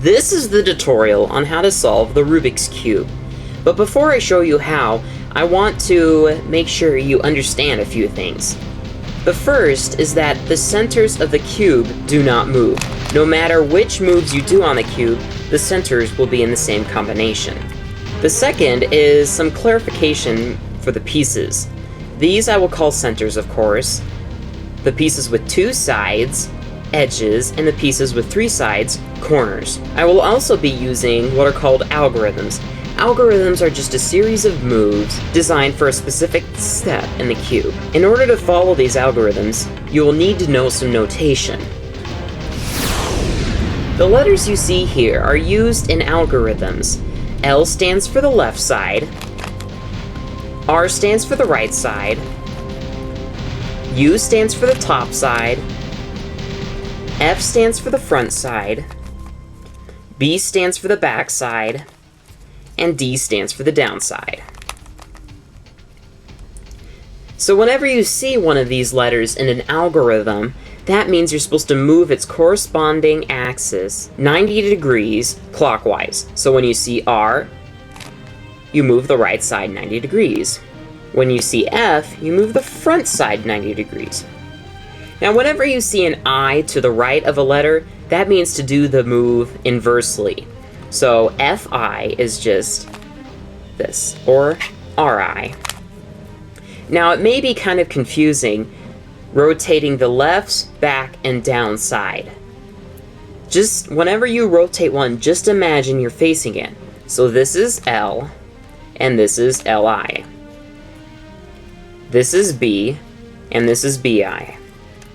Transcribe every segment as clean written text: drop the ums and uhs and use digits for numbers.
This is the tutorial on how to solve the Rubik's Cube. But before I show you how, I want to make sure you understand a few things. The first is that the centers of the cube do not move. No matter which moves you do on the cube, the centers will be in the same combination. The second is some clarification for the pieces. These I will call centers, of course. The pieces with 2 sides, edges, and the pieces with 3 sides, corners. I will also be using what are called algorithms. Algorithms are just a series of moves designed for a specific step in the cube. In order to follow these algorithms, you will need to know some notation. The letters you see here are used in algorithms. L stands for the left side, R stands for the right side, U stands for the top side, F stands for the front side, B stands for the back side, and D stands for the downside. So whenever you see one of these letters in an algorithm, that means you're supposed to move its corresponding axis 90 degrees clockwise. So when you see R, you move the right side 90 degrees. When you see F, you move the front side 90 degrees. Now whenever you see an I to the right of a letter, that means to do the move inversely. So Fi is just this, or Ri. Now it may be kind of confusing rotating the left, back, and down side. Just whenever you rotate one, just imagine you're facing it. So this is L, and this is Li. This is B, and this is Bi.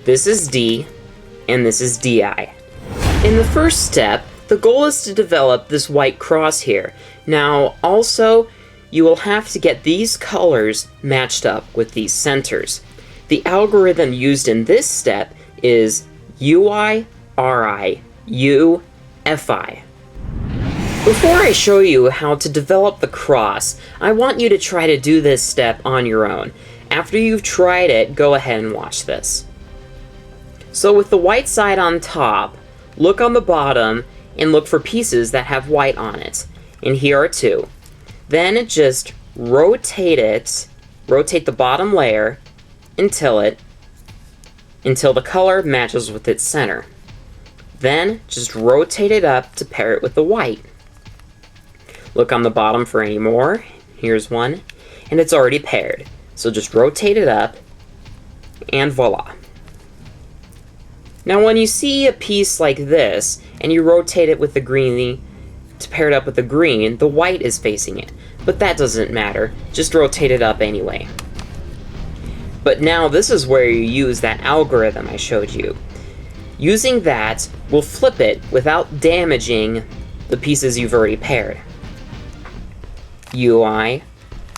This is D, and this is Di. In the first step, the goal is to develop this white cross here. Now, also, you will have to get these colors matched up with these centers. The algorithm used in this step is UI, RI, U, Fi. Before I show you how to develop the cross, I want you to try to do this step on your own. After you've tried it, go ahead and watch this. So with the white side on top, look on the bottom and look for pieces that have white on it. And here are 2. Then just rotate the bottom layer until the color matches with its center. Then just rotate it up to pair it with the white. Look on the bottom for any more. Here's one, and it's already paired. So just rotate it up, and voila. Now when you see a piece like this, and you rotate it with the green to pair it up with the green, the white is facing it. But that doesn't matter, just rotate it up anyway. But now this is where you use that algorithm I showed you. Using that, we'll flip it without damaging the pieces you've already paired. UI,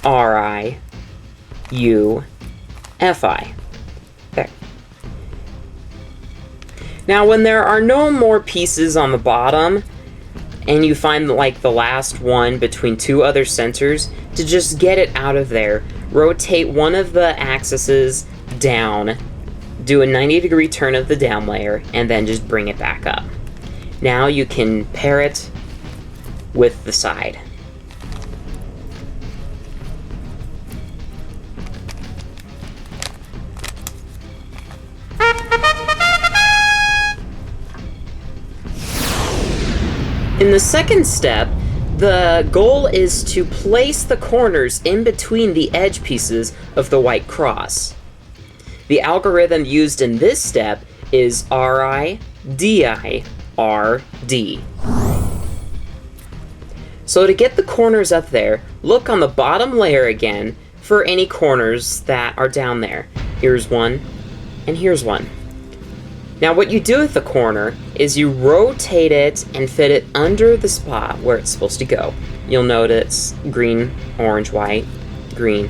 RI, U, Fi. There. Now when there are no more pieces on the bottom, and you find like the last one between 2 other centers, to just get it out of there, rotate one of the axes down, do a 90-degree turn of the down layer, and then just bring it back up. Now you can pair it with the side. In the second step, the goal is to place the corners in between the edge pieces of the white cross. The algorithm used in this step is RI, DI, RD. So to get the corners up there, look on the bottom layer again for any corners that are down there. Here's one, and here's one. Now what you do with the corner is you rotate it and fit it under the spot where it's supposed to go. You'll notice green, orange, white, green,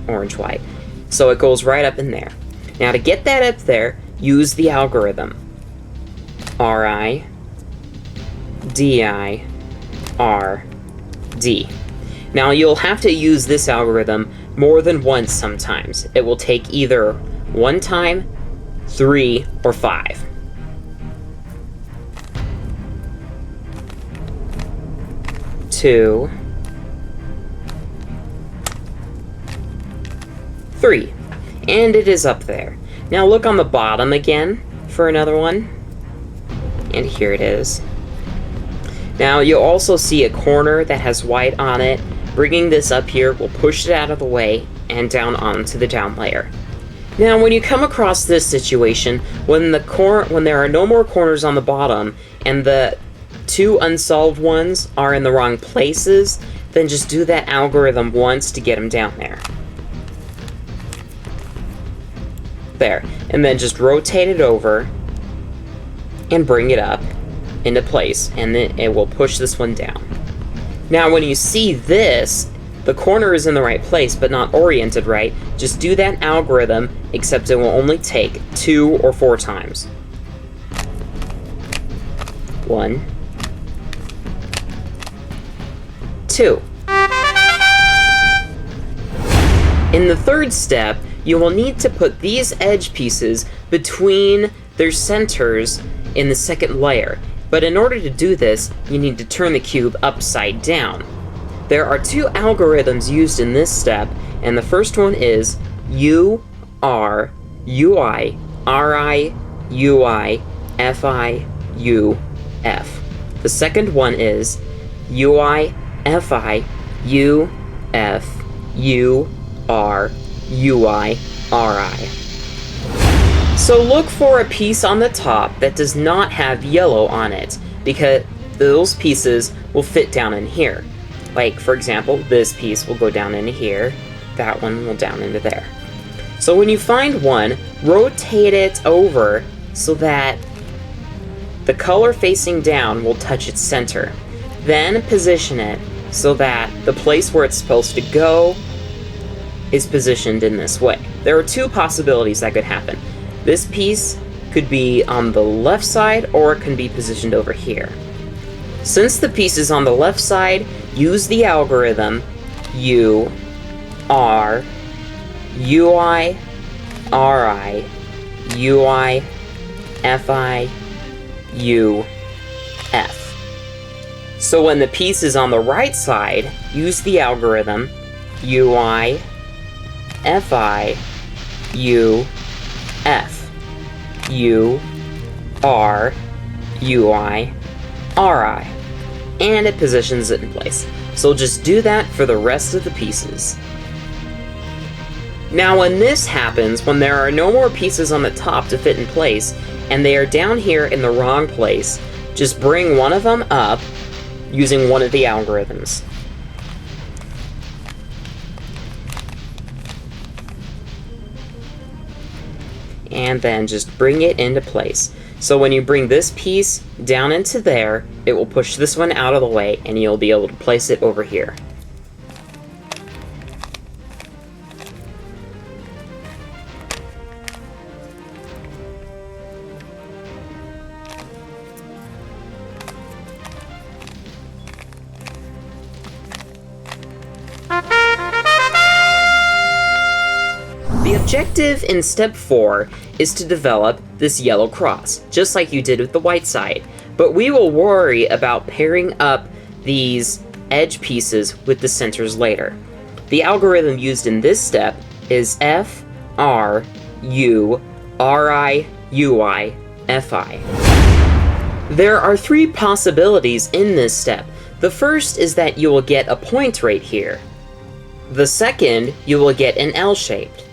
orange, white. So it goes right up in there. Now to get that up there, use the algorithm. RI, DI, RD. Now you'll have to use this algorithm more than once sometimes. It will take either 1 time, 3, or 5. 2, 3. And it is up there. Now look on the bottom again for another one. And here it is. Now you'll also see a corner that has white on it. Bringing this up here will push it out of the way and down onto the down layer. Now when you come across this situation, when there are no more corners on the bottom and the 2 unsolved ones are in the wrong places, then just do that algorithm once to get them down there. There. And then just rotate it over and bring it up into place, and then it will push this one down. Now when you see this, the corner is in the right place but not oriented right, just do that algorithm, except it will only take 2 or 4 times. 1, 2. In the third step, you will need to put these edge pieces between their centers in the second layer. But in order to do this, you need to turn the cube upside down. There are 2 algorithms used in this step, and the first one is U, R, UI, RI, UI, FI, U, F. The second one is UI, FI, U, F, U, R, UI, RI. So look for a piece on the top that does not have yellow on it, because those pieces will fit down in here. Like, for example, this piece will go down into here, that one will down into there. So when you find one, rotate it over so that the color facing down will touch its center. Then position it so that the place where it's supposed to go is positioned in this way. There are 2 possibilities that could happen. This piece could be on the left side, or it can be positioned over here. Since the piece is on the left side, use the algorithm U, R, UI, RI, UI, FI, U, F. So when the piece is on the right side, use the algorithm UI, FI, U, F, U, R, UI, RI, and it positions it in place. So just do that for the rest of the pieces. Now when this happens, when there are no more pieces on the top to fit in place, and they are down here in the wrong place, just bring one of them up using one of the algorithms. And then just bring it into place. So when you bring this piece down into there, it will push this one out of the way, and you'll be able to place it over here. The objective in step 4 is to develop this yellow cross, just like you did with the white side, but we will worry about pairing up these edge pieces with the centers later. The algorithm used in this step is F, R, U, RI, UI, FI. There are 3 possibilities in this step. The first is that you will get a point right here. The second, you will get an L-shaped.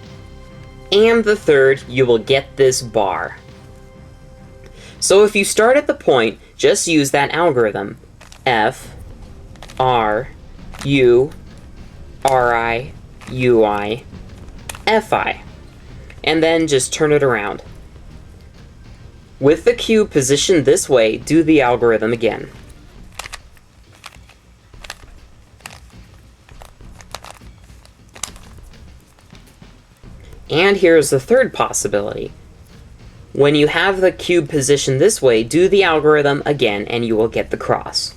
And the third, you will get this bar. So if you start at the point, just use that algorithm. F, R, U, RI, UI, FI. And then just turn it around. With the cube positioned this way, do the algorithm again. And here's the third possibility. When you have the cube positioned this way, do the algorithm again and you will get the cross.